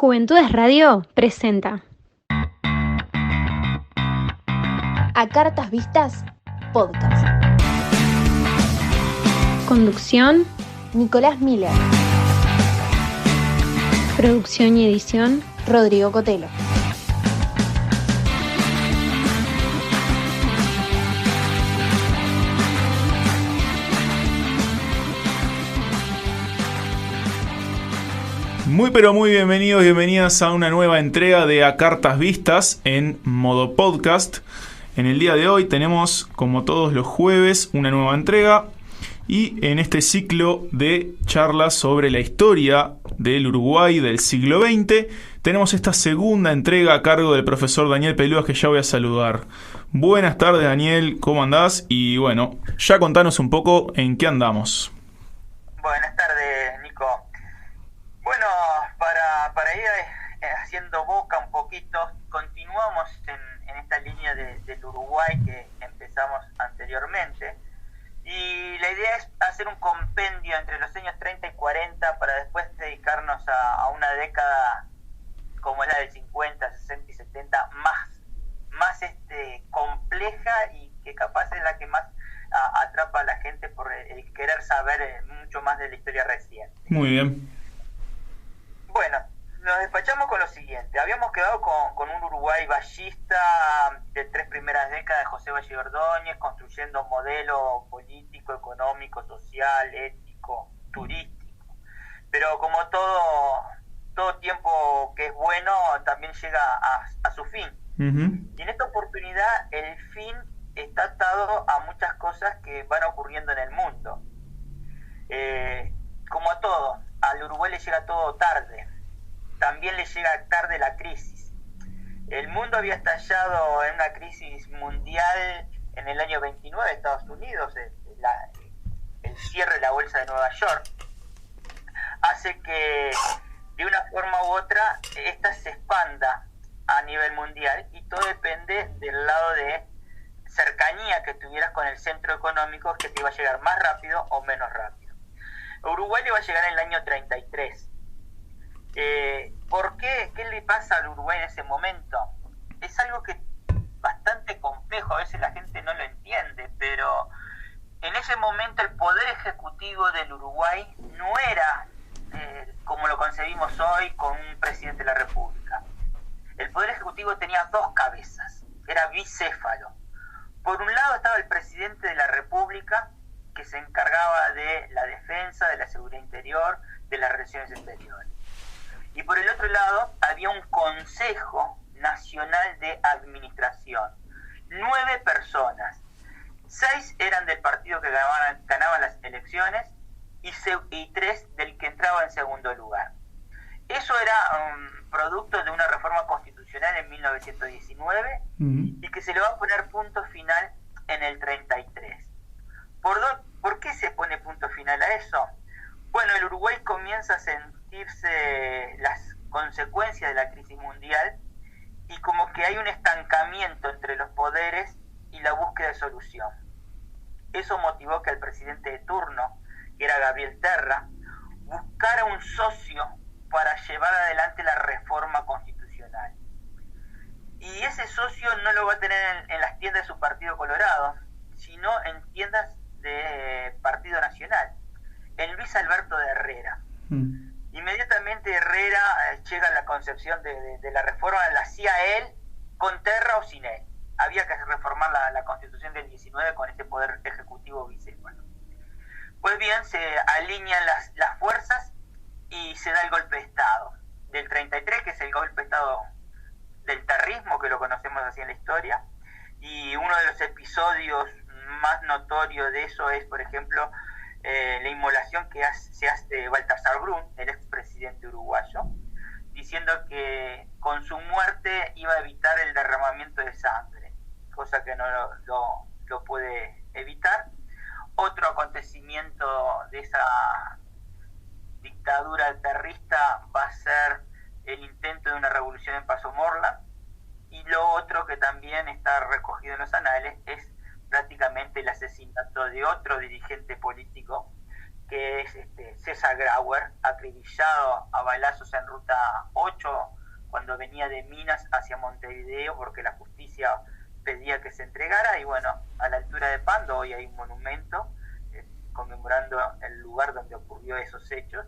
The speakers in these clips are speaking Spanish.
Juventudes Radio presenta A Cartas Vistas, podcast. Conducción, Nicolás Miller. producción y edición, Rodrigo Cotelo. Muy pero muy bienvenidos y bienvenidas a una nueva entrega de A Cartas Vistas en modo podcast. En el día de hoy tenemos, como todos los jueves, una nueva entrega y en este ciclo de charlas sobre la historia del Uruguay del siglo XX tenemos esta segunda entrega a cargo del profesor Daniel Pelúas, que ya voy a saludar. Buenas tardes, Daniel, ¿cómo andás? Y bueno, ya contanos un poco en qué andamos. Buenas tardes, Nico. Bueno, para ir haciendo boca un poquito, continuamos en esta línea del Uruguay que empezamos anteriormente. Y la idea es hacer un compendio entre los años 30 y 40 para después dedicarnos a una década como la del 50, 60 y 70 más compleja y que capaz es la que más atrapa a la gente por el querer saber mucho más de la historia reciente. Muy bien. Bueno, nos despachamos con lo siguiente. Habíamos quedado con un Uruguay vallista de 3 primeras décadas de José Valle Ordóñez, construyendo un modelo político, económico, social, ético, turístico. Pero como todo tiempo que es bueno, también llega a su fin. Uh-huh. Y en esta oportunidad el fin está atado a muchas cosas que van ocurriendo en el mundo. Como a todo, al Uruguay le llega todo tarde. También le llega tarde la crisis. El mundo había estallado en una crisis mundial en el año 29 de Estados Unidos. El cierre de la bolsa de Nueva York hace que de una forma u otra esta se expanda a nivel mundial, y todo depende del lado de cercanía que tuvieras con el centro económico, que te iba a llegar más rápido o menos rápido. Uruguay le va a llegar en el año 33. ¿Por qué? ¿Qué le pasa al Uruguay en ese momento? Es algo que bastante complejo, a veces la gente no lo entiende, pero en ese momento el poder ejecutivo del Uruguay no era como lo concebimos hoy con un presidente de la República. El poder ejecutivo tenía dos cabezas, era bicéfalo. Por un lado estaba el presidente de la República, que se encargaba de la defensa, de la seguridad interior, de las relaciones exteriores. Y por el otro lado había un Consejo Nacional de Administración. 9 personas. 6 eran del partido que ganaban las elecciones y 3 del que entraba en segundo lugar. Eso era producto de una reforma constitucional en 1919 y que se le va a poner punto final en el 33. ¿Por qué se pone punto final a eso? Bueno, el Uruguay comienza a sentirse las consecuencias de la crisis mundial y como que hay un estancamiento entre los poderes y la búsqueda de solución. Eso motivó que el presidente de turno, que era Gabriel Terra, buscara un socio para llevar adelante la reforma constitucional. Y ese socio no lo va a tener en las tiendas de su Partido Colorado, sino en tiendas de Partido Nacional, en Luis Alberto de Herrera. Inmediatamente Herrera llega a la concepción de la reforma, la hacía él con Terra o sin él. Había que reformar la Constitución del 19 con este poder ejecutivo bicéfalo. Pues bien, se alinean las fuerzas y se da el golpe de Estado del 33, que es el golpe de Estado del terrismo, que lo conocemos así en la historia. Y uno de los episodios más notorios de eso es, por ejemplo, la inmolación que se hace de Baltasar Brun, el expresidente uruguayo, diciendo que con su muerte iba a evitar el derramamiento de sangre, cosa que no lo puede evitar. Otro acontecimiento de esa dictadura terrorista va a ser el intento de una revolución en Paso Morla, y lo otro que también está recogido en los anales es prácticamente el asesinato de otro dirigente político que es César Grauer, acribillado a balazos en ruta 8 cuando venía de Minas hacia Montevideo porque la justicia pedía que se entregara. Y bueno, a la altura de Pando hoy hay un monumento conmemorando el lugar donde ocurrió esos hechos,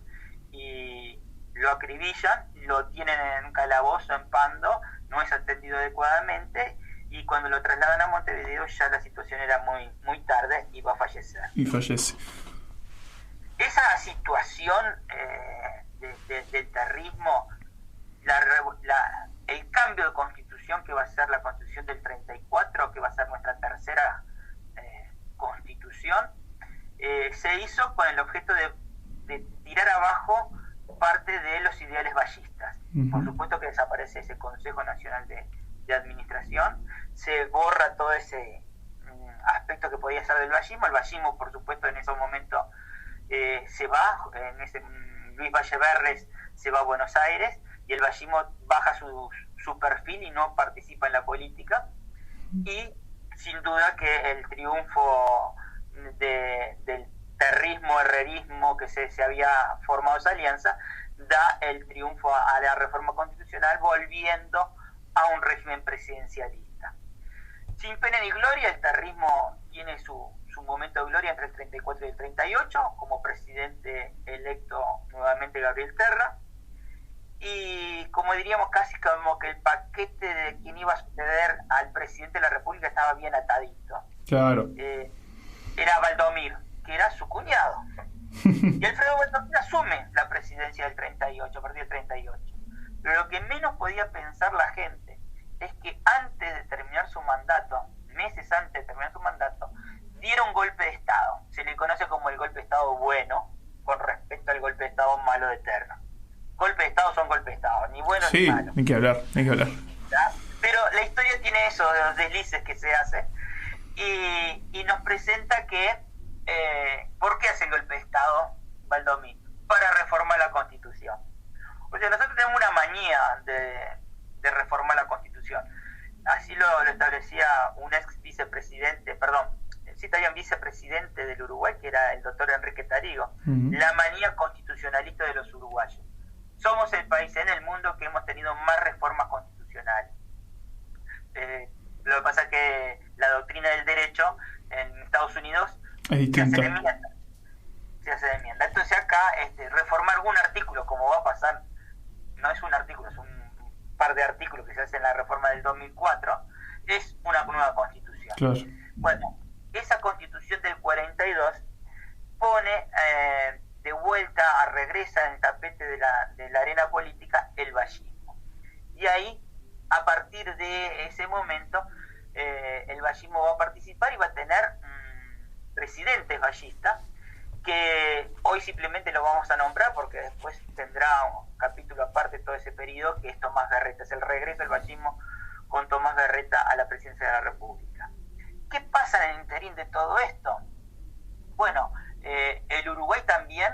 y lo acribillan, lo tienen en un calabozo en Pando, no es atendido adecuadamente, y cuando lo trasladan a Montevideo ya la situación era muy tarde y va a fallecer. Y fallece. Esa situación del terrismo, el cambio de constitución que va a ser la constitución del 34, que va a ser nuestra tercera constitución, se hizo con el objeto de tirar abajo parte de los ideales vallistas. Uh-huh. Por supuesto que desaparece ese Consejo Nacional de Administración, se borra todo ese aspecto que podía ser del vallismo. El vallismo, por supuesto, en ese momento se va, Luis Valle-Verres se va a Buenos Aires, y el vallismo baja su perfil y no participa en la política. Y sin duda que el triunfo del terrismo, herrerismo, que se había formado esa alianza, da el triunfo a la reforma constitucional, volviendo a un régimen presidencialista. Sin pena ni gloria, el terrismo tiene su momento de gloria entre el 34 y el 38, como presidente electo nuevamente Gabriel Terra, y como diríamos casi como que el paquete de quien iba a suceder al presidente de la República estaba bien atadito. Claro. Era Valdomir, que era su cuñado. Y Alfredo Valdomir asume la presidencia del 38, a partir del 38. Pero lo que menos podía pensar la gente es que antes de terminar su mandato, meses antes de terminar su mandato, diera un golpe de Estado. Se le conoce como el golpe de Estado bueno, con respecto al golpe de Estado malo de Terra. Golpe de Estado son golpe de Estado, ni bueno ni malo. Hay que hablar. ¿Ya? Pero la historia tiene eso, de los deslices que se hacen, y nos presenta que ¿por qué hace el golpe de Estado Valdomir? Para reformar la Constitución. O sea, nosotros tenemos una manía de reformar la Constitución. Así lo establecía un ex vicepresidente, había un vicepresidente del Uruguay, que era el doctor Enrique Tarigo. Uh-huh. La manía constitucionalista de los uruguayos. Somos el país en el mundo que hemos tenido más reformas constitucionales. Lo que pasa es que la doctrina del derecho en Estados Unidos se hace de enmienda. Entonces acá reformar algún artículo, como va a pasar, no es un artículo, es un par de artículos que se hacen en la reforma del 2004, es una nueva constitución. Claro. Bueno, esa constitución del 42 pone de vuelta, regresa en el tapete de la arena política el vallismo. Y ahí, a partir de ese momento, el vallismo va a participar y va a tener presidentes vallistas, que hoy simplemente lo vamos a nombrar porque después tendrá un capítulo aparte todo ese periodo, que es Tomás Garreta, es el regreso del vallismo con Tomás Garreta a la presidencia de la República. ¿Qué pasa en el interín de todo esto? Bueno, el Uruguay también,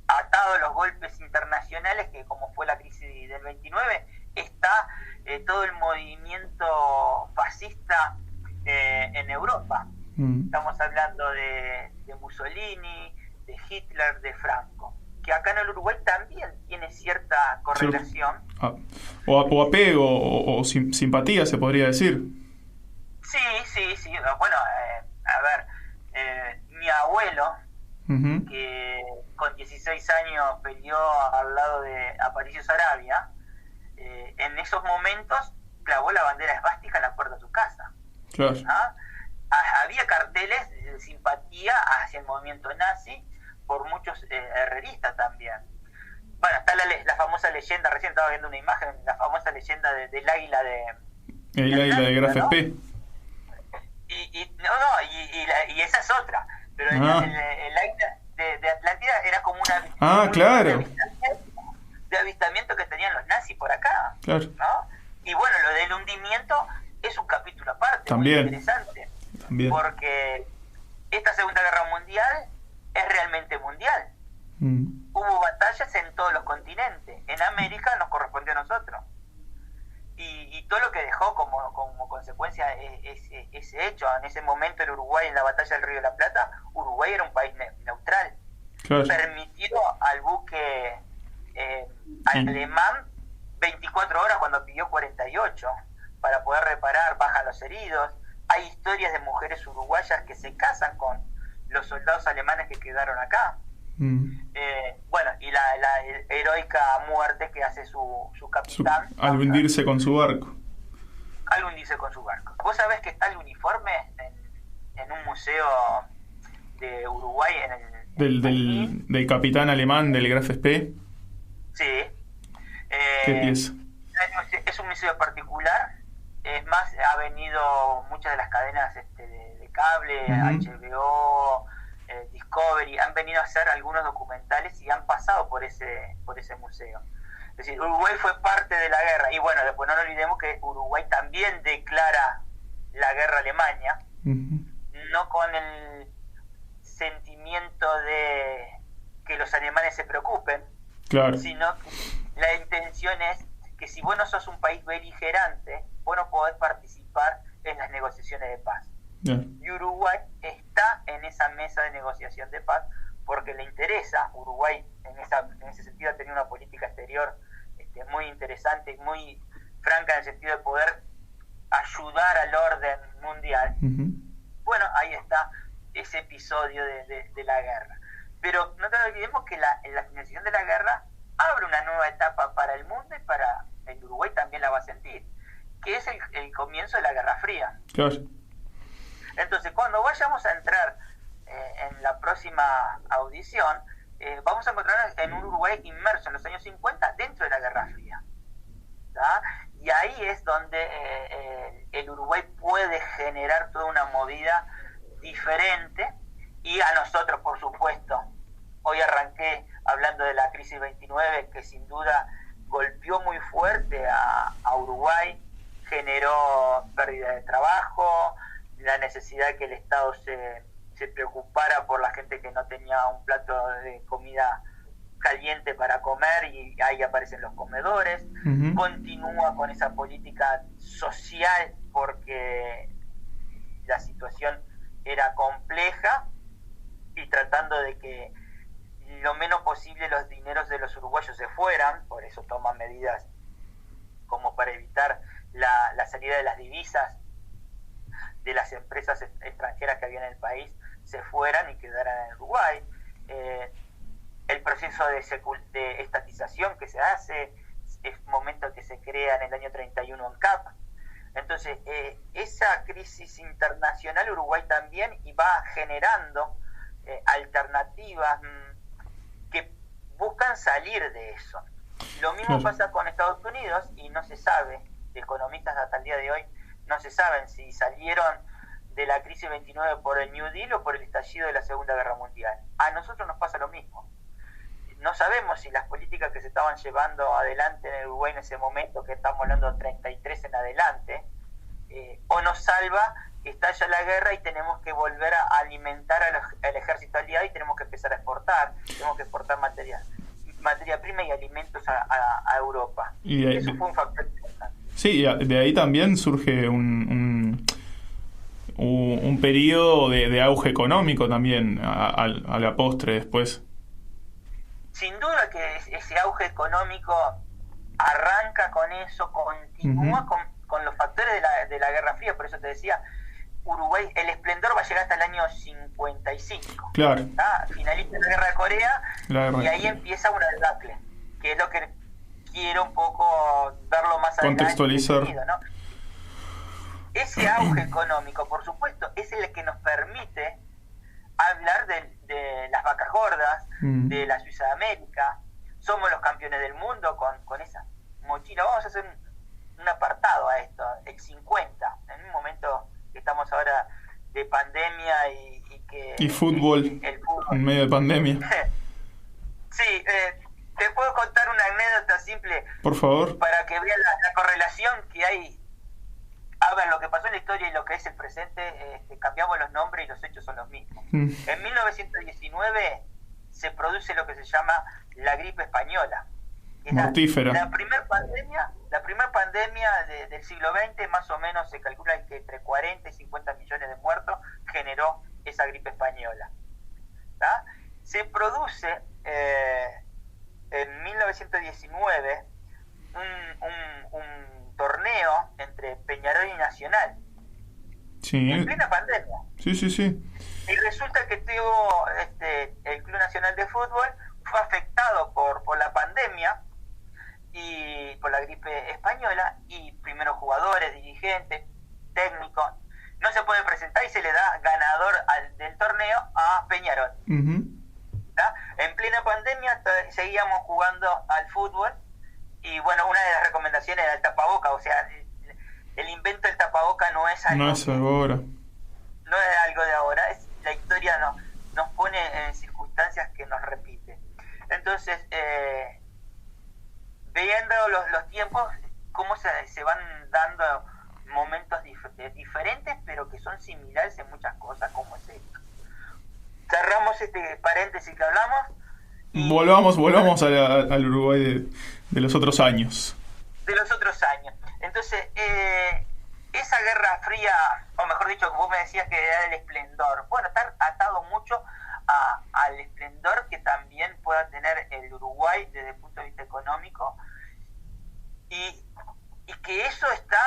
atado a los golpes internacionales, que como fue la crisis del 29, está todo el movimiento fascista en Europa. Estamos hablando de Mussolini, de Hitler, de Franco, que acá en el Uruguay también tiene cierta correlación. O apego, o simpatía, se podría decir. Sí. Bueno, a ver, mi abuelo, uh-huh, que con 16 años peleó al lado de Aparicio Saravia, en esos momentos clavó la bandera esvástica en la puerta de su casa. Claro. ¿Ah? Había carteles de simpatía hacia el movimiento nazi por muchos herreristas también. Bueno, está la famosa leyenda, recién estaba viendo una imagen, la famosa leyenda del águila de Graf Spee. Y esa es otra, pero el águila de Atlántida era como claro, de avistamiento que tenían los nazis por acá, claro, ¿no? Y bueno, lo del hundimiento es un capítulo aparte, también muy interesante, porque esta Segunda Guerra Mundial es realmente mundial. Hubo batallas en todos los continentes. En América nos correspondió a nosotros. y todo lo que dejó como consecuencia ese hecho. En ese momento el Uruguay, en la batalla del Río de la Plata, Uruguay era un país neutral. Claro. Permitió al buque alemán 24 horas cuando pidió 48 para poder reparar, bajan los heridos. Hay historias de mujeres uruguayas que se casan con los soldados alemanes que quedaron acá. Bueno, y la heroica muerte que hace su capitán al hundirse con su barco. Vos sabés que está el uniforme en un museo de Uruguay, del capitán alemán del Graf Spee. Sí. ¿Qué pieza? Es un museo particular. Es más, ha venido muchas de las cadenas de cable, HBO, Discovery, han venido a hacer algunos documentales y han pasado por ese museo. Es decir, Uruguay fue parte de la guerra. Y bueno, después no nos olvidemos que Uruguay también declara la guerra a Alemania, no con el sentimiento de que los alemanes se preocupen, claro, sino que la intención es que si vos no sos un país beligerante, vos no podés participar en las negociaciones de paz. Y Uruguay está en esa mesa de negociación de paz porque le interesa. Uruguay en ese sentido ha tenido una política exterior muy interesante, muy franca en el sentido de poder ayudar al orden mundial. Bueno, ahí está ese episodio de la guerra. Pero no te olvidemos que la finalización de la guerra abre una nueva etapa para el mundo, y para el Uruguay también la va a sentir, que es el comienzo de la Guerra Fría. Claro. Entonces, cuando vayamos a entrar en la próxima audición, vamos a encontrarnos en un Uruguay inmerso en los años 50 dentro de la Guerra Fría. ¿tá? Y ahí es donde el Uruguay puede generar toda una movida diferente, y a nosotros, por supuesto. Hoy arranqué hablando de la crisis 29, que sin duda golpeó muy fuerte a Uruguay, generó pérdida de trabajo, la necesidad de que el Estado se preocupara por la gente que no tenía un plato de comida caliente para comer, y ahí aparecen los comedores. Continúa con esa política social porque la situación era compleja, y tratando de que lo menos posible los dineros de los uruguayos se fueran. Por eso toman medidas como para evitar la salida de las divisas de las empresas extranjeras que había en el país, se fueran y quedaran en Uruguay. El proceso de estatización que se hace es un momento que se crea en el año 31 en CAP. Entonces, esa crisis internacional Uruguay también, y va generando alternativas que buscan salir de eso. Lo mismo pasa con Estados Unidos, y no se sabe, economistas hasta el día de hoy no se saben si salieron de la crisis 29 por el New Deal o por el estallido de la Segunda Guerra Mundial. A nosotros nos pasa lo mismo. No sabemos si las políticas que se estaban llevando adelante en el Uruguay en ese momento, que estamos hablando de 33 en adelante, o nos salva, estalla la guerra y tenemos que volver a alimentar al ejército aliado, y tenemos que empezar a exportar, materia prima y alimentos a Europa. Y eso fue un factor importante. Sí, de ahí también surge un periodo de auge económico también a la postre después. Sin duda que ese auge económico arranca con eso, continúa con los factores de la Guerra Fría. Por eso te decía, Uruguay, el esplendor va a llegar hasta el año 55. Claro. Finaliza la Guerra de Corea, y ahí empieza una debacle, que es lo que quiero un poco verlo más adelante. Contextualizar. ¿no? Ese auge económico, por supuesto, es el que nos permite hablar de las vacas gordas, de la Suiza de América. Somos los campeones del mundo con esa mochila. Vamos a hacer un apartado a esto, el 50, en un momento que estamos ahora de pandemia y fútbol, el fútbol en medio de pandemia. Sí, te puedo contar una anécdota simple, por favor, para que vean la correlación que hay. A ver, lo que pasó en la historia y lo que es el presente, cambiamos los nombres y los hechos son los mismos. En 1919 se produce lo que se llama la gripe española. Mortífera. La primera la primera pandemia del siglo XX, más o menos se calcula que entre 40 y 50 millones de muertos generó esa gripe española. ¿Tá? Se produce en 1919 un torneo entre Peñarol y Nacional, sí, en plena pandemia. Sí. Y resulta que tuvo el Club Nacional de Fútbol fue afectado por la pandemia y por la gripe española, y primeros jugadores, dirigentes, técnicos, no se puede presentar y se le da ganador del torneo a Peñarol. Uh-huh. En plena pandemia seguíamos jugando al fútbol, y bueno, una de las recomendaciones era el tapaboca, o sea, el invento del tapaboca no es algo, no es ahora. No es algo de ahora, la historia nos pone en circunstancias que nos repite. Entonces, viendo los tiempos, cómo se van dando momentos diferentes, pero que son similares en muchas cosas, como es esto. Cerramos este paréntesis que hablamos. Y volvamos al Uruguay de los otros años. De los otros años. Entonces, esa Guerra Fría, o mejor dicho, vos me decías que era el esplendor. Bueno, está atado mucho al esplendor que también pueda tener el Uruguay desde el punto de vista económico, y que eso está,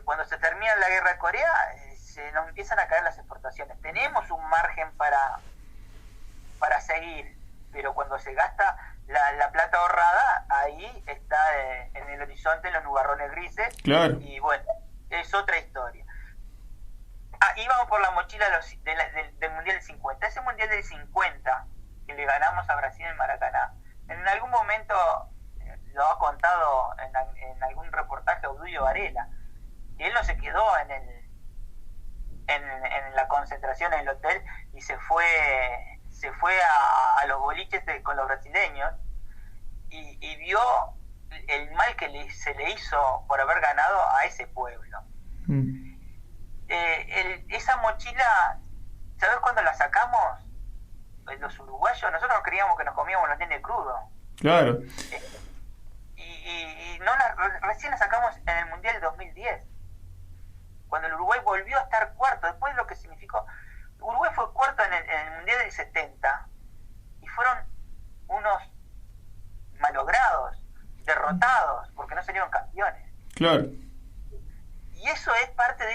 cuando se termina la Guerra de Corea, se nos empiezan a caer las exportaciones. Tenemos un margen para seguir, pero cuando se gasta la plata ahorrada, ahí está en el horizonte los nubarrones grises. Claro. Y bueno, es otra historia. Íbamos por la mochila del Mundial del 50. Ese Mundial del 50 que le ganamos a Brasil en Maracaná, en algún momento lo ha contado en algún reportaje Obdulio Varela, que él no se quedó en la concentración en el hotel y se fue a los boliches con los brasileños, y vio el mal que se le hizo por haber ganado a ese pueblo. Esa mochila, ¿sabes cuándo la sacamos? Los uruguayos, nosotros creíamos que nos comíamos los nenes crudos. Claro. Y recién la sacamos en el Mundial del 2010, cuando el Uruguay volvió a estar cuarto, después de lo que significó. Uruguay fue cuarto en el Mundial del 70, y fueron unos malogrados, derrotados, porque no salieron campeones. Claro. Y eso es parte de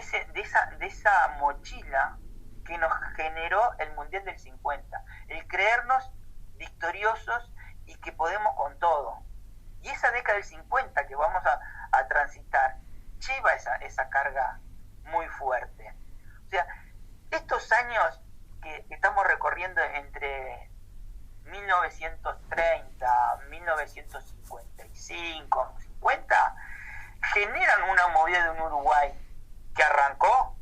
esa mochila que nos generó el Mundial del 50, el creernos victoriosos y que podemos con todo. Y esa década del 50 que vamos a transitar lleva esa carga muy fuerte. O sea, estos años que estamos recorriendo entre 1930, 1955, 50, generan una movida de un Uruguay que arrancó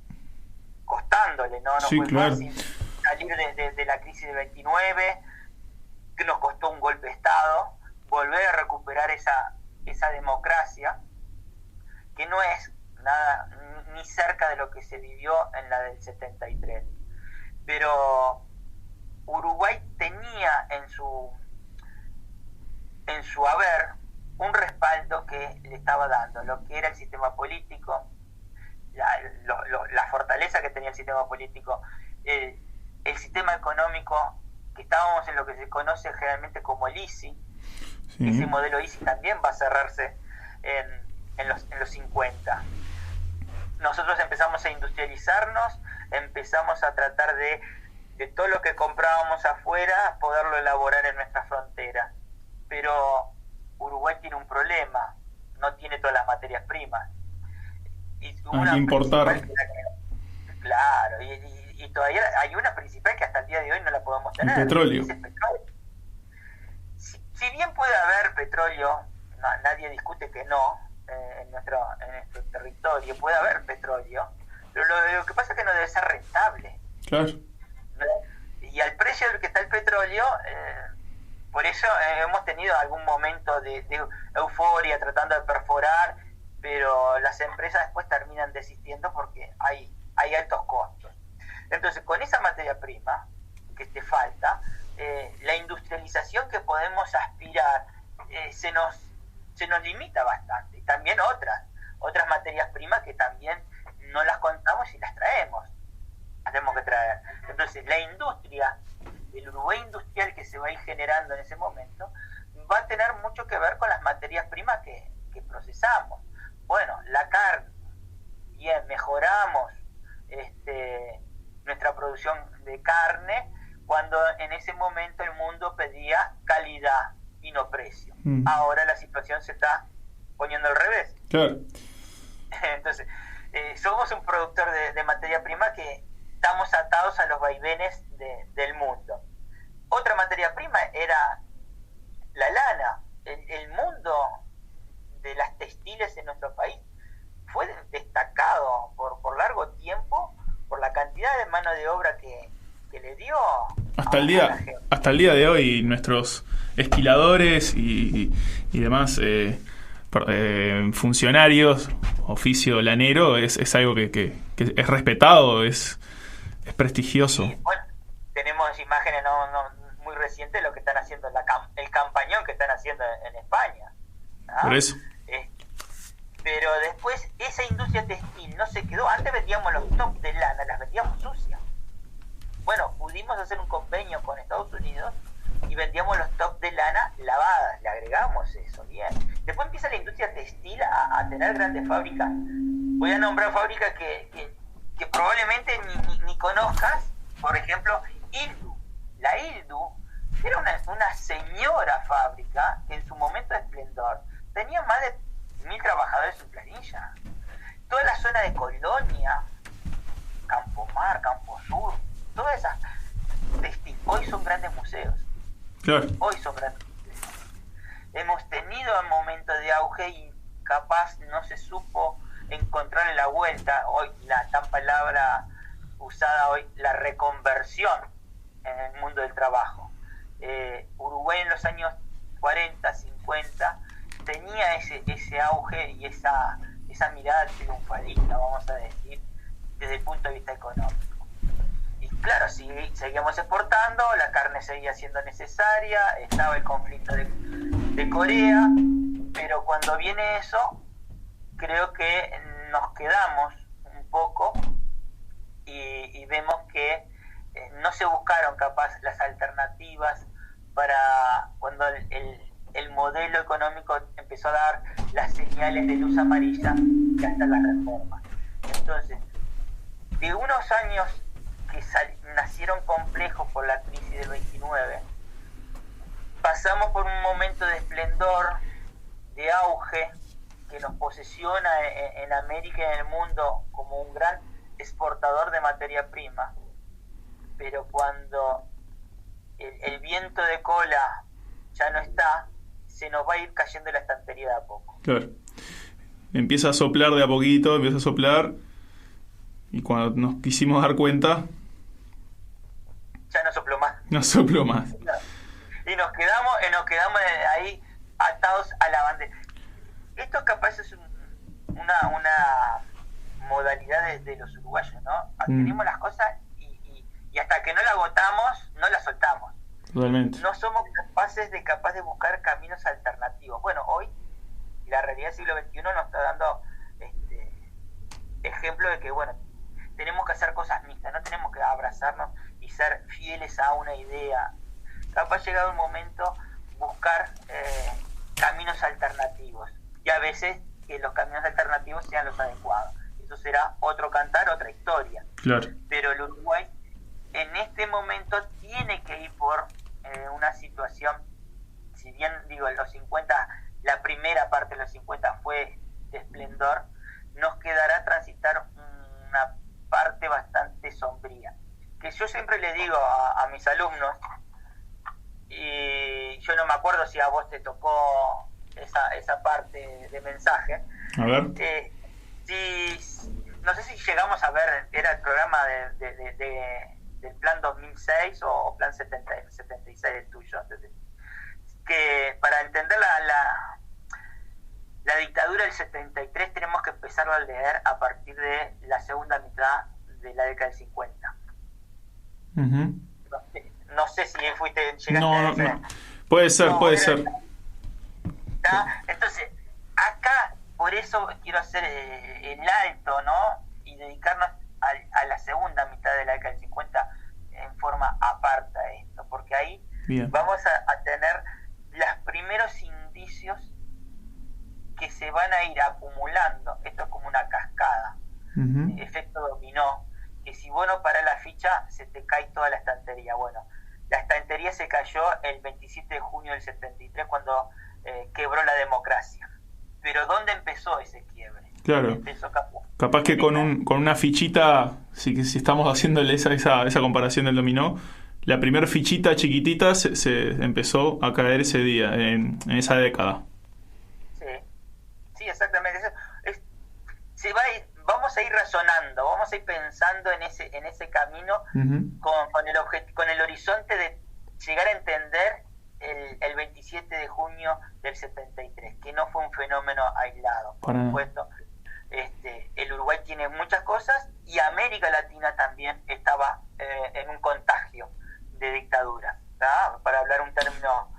costándole, no sí, fue claro. fácil salir de la crisis del 29, que nos costó un golpe de Estado, volver a recuperar esa democracia, que no es nada ni cerca de lo que se vivió en la del 73. Pero Uruguay tenía en su haber un respaldo que le estaba dando lo que era el sistema político, la fortaleza que tenía el sistema político, el sistema económico, que estábamos en lo que se conoce generalmente como el ISI. Sí. Ese modelo ISI también va a cerrarse en los 50. Nosotros empezamos a industrializarnos, empezamos a tratar de todo lo que comprábamos afuera poderlo elaborar en nuestra frontera. Pero Uruguay tiene un problema, no tiene todas las materias primas. Y hay que importar. Claro, y todavía hay una principal que hasta el día de hoy no la podemos tener. El petróleo. Es el petróleo. Si bien puede haber petróleo, nadie discute que no, en nuestro territorio puede haber petróleo, pero lo que pasa es que no debe ser rentable. Claro. Y al precio del que está el petróleo, por eso hemos tenido algún momento de euforia tratando de perforar, pero las empresas después terminan desistiendo porque hay altos costos. Entonces, con esa materia prima que te falta, la industrialización que podemos aspirar se nos se nos limita bastante. Y también otras materias primas que también no las contamos y las traemos. Tenemos que traer. Entonces, la industria, el Uruguay industrial que se va a ir generando en ese momento, va a tener mucho que ver con las materias primas que procesamos. Bueno, la carne, bien, mejoramos nuestra producción de carne cuando en ese momento el mundo pedía calidad y no precio. Ahora la situación se está poniendo al revés. Claro. Entonces, somos un productor de materia prima que estamos atados a los vaivenes del mundo. Otra materia prima era la lana. El mundo de las textiles en nuestro país fue destacado por largo tiempo por la cantidad de mano de obra que le dio hasta el día de hoy. Nuestros esquiladores y demás funcionarios, oficio lanero, es algo que es respetado, es prestigioso. Y, bueno, tenemos imágenes no muy recientes de lo que están haciendo, el campañón que están haciendo en España, ¿no? Por eso. Pero después esa industria textil no se quedó. Antes vendíamos los tops de lana, las vendíamos sucias. Bueno, pudimos hacer un convenio con Estados Unidos y vendíamos los tops de lana lavadas, le agregamos eso, bien. Después empieza la industria textil a tener grandes fábricas. Voy a nombrar fábricas que probablemente ni conozcas. Por ejemplo, Ildu. La Ildu era una señora fábrica que en su momento de esplendor tenía más de 1.000 trabajadores en planilla. Toda la zona de Colonia, Campomar, Camposur, todas esas textil, hoy son grandes museos. Claro. Hoy son grandes museos. Hemos tenido un momento de auge y capaz no se supo encontrarle la vuelta. Hoy la tan palabra usada hoy, la reconversión en el mundo del trabajo. Uruguay en los años 40, 50 tenía ese auge y esa mirada triunfalista, vamos a decir, desde el punto de vista económico. Y claro, seguíamos exportando, la carne seguía siendo necesaria, estaba el conflicto de Corea, pero cuando viene eso, creo que nos quedamos un poco y vemos que no se buscaron capaz las alternativas para cuando el modelo económico empezó a dar las señales de luz amarilla y hasta la reforma. Entonces, de unos años que nacieron complejos por la crisis del 29, pasamos por un momento de esplendor, de auge, que nos posesiona en América y en el mundo como un gran exportador de materia prima. Pero cuando el viento de cola ya no está, se nos va a ir cayendo la estantería de a poco. Claro. Empieza a soplar de a poquito, empieza a soplar, y cuando nos quisimos dar cuenta, ya no sopló más. No sopló más. Y nos quedamos ahí atados a la bandera. Esto capaz es una modalidad de los uruguayos, ¿no? Tenemos las cosas y hasta que no la agotamos, no la soltamos. Totalmente. No somos capaces de buscar caminos alternativos. Bueno, hoy la realidad del siglo XXI nos está dando ejemplo de que, bueno, tenemos que hacer cosas mixtas, no tenemos que abrazarnos y ser fieles a una idea. Capaz ha llegado el momento buscar caminos alternativos, y a veces que los caminos alternativos sean los adecuados. Eso será otro cantar, otra historia. Claro. Pero el Uruguay en este momento tiene que ir por una situación, si bien digo en los 50, la primera parte de los 50 fue de esplendor, nos quedará transitar una parte bastante sombría, que yo siempre le digo a mis alumnos, y yo no me acuerdo si a vos te tocó esa parte de mensaje. A ver. No sé si llegamos a ver, era el programa del Plan 2006 o Plan 76 el tuyo. Entonces, que para entender la dictadura del 73 tenemos que empezar a leer a partir de la segunda mitad de la década del 50. Uh-huh. No sé si llegaste no. Puede ser. Entonces, acá, por eso quiero hacer el alto, ¿no? Y dedicarnos a la segunda mitad de la década del 50 en forma aparta de esto, porque ahí vamos a tener los primeros indicios que se van a ir acumulando. Esto es como una cascada, efecto dominó, que si vos no parás la ficha, se te cae toda la estantería. Bueno, la estantería se cayó el 27 de junio del 73 cuando quebró la democracia. Pero ¿dónde empezó ese quiebre? Claro. Empezó Capaz que con una fichita, si estamos haciéndole esa comparación del dominó, la primera fichita chiquitita se empezó a caer ese día, en esa década. Sí, exactamente. Vamos a ir razonando, vamos a ir pensando en ese camino con el horizonte de llegar a entender el 27 de junio del 73, que no fue un fenómeno aislado, por supuesto. El Uruguay tiene muchas cosas y América Latina también estaba en un contagio de dictadura, ¿tá? Para hablar un término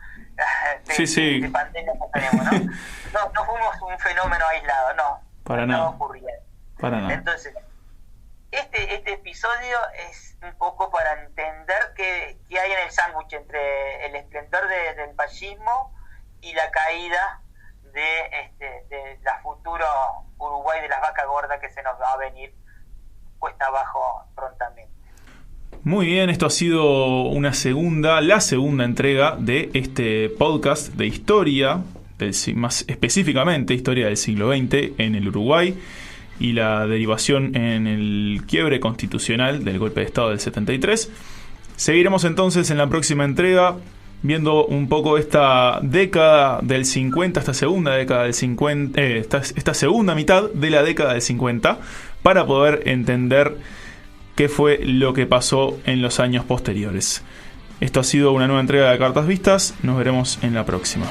de pandemia que tenemos, ¿no? No fuimos un fenómeno aislado, no. Para nada. Ocurriendo. Para nada. Entonces, este episodio es un poco para entender qué hay en el sándwich entre el esplendor del fascismo y la caída de la futuro Uruguay de las vacas gordas que se nos va a venir cuesta abajo prontamente. Muy bien, esto ha sido la segunda entrega de este podcast de historia, más específicamente historia del siglo XX en el Uruguay y la derivación en el quiebre constitucional del golpe de Estado del 73. Seguiremos entonces en la próxima entrega viendo un poco esta década del 50, esta segunda década del 50, esta segunda mitad de la década del 50, para poder entender qué fue lo que pasó en los años posteriores. Esto ha sido una nueva entrega de Cartas Vistas. Nos veremos en la próxima.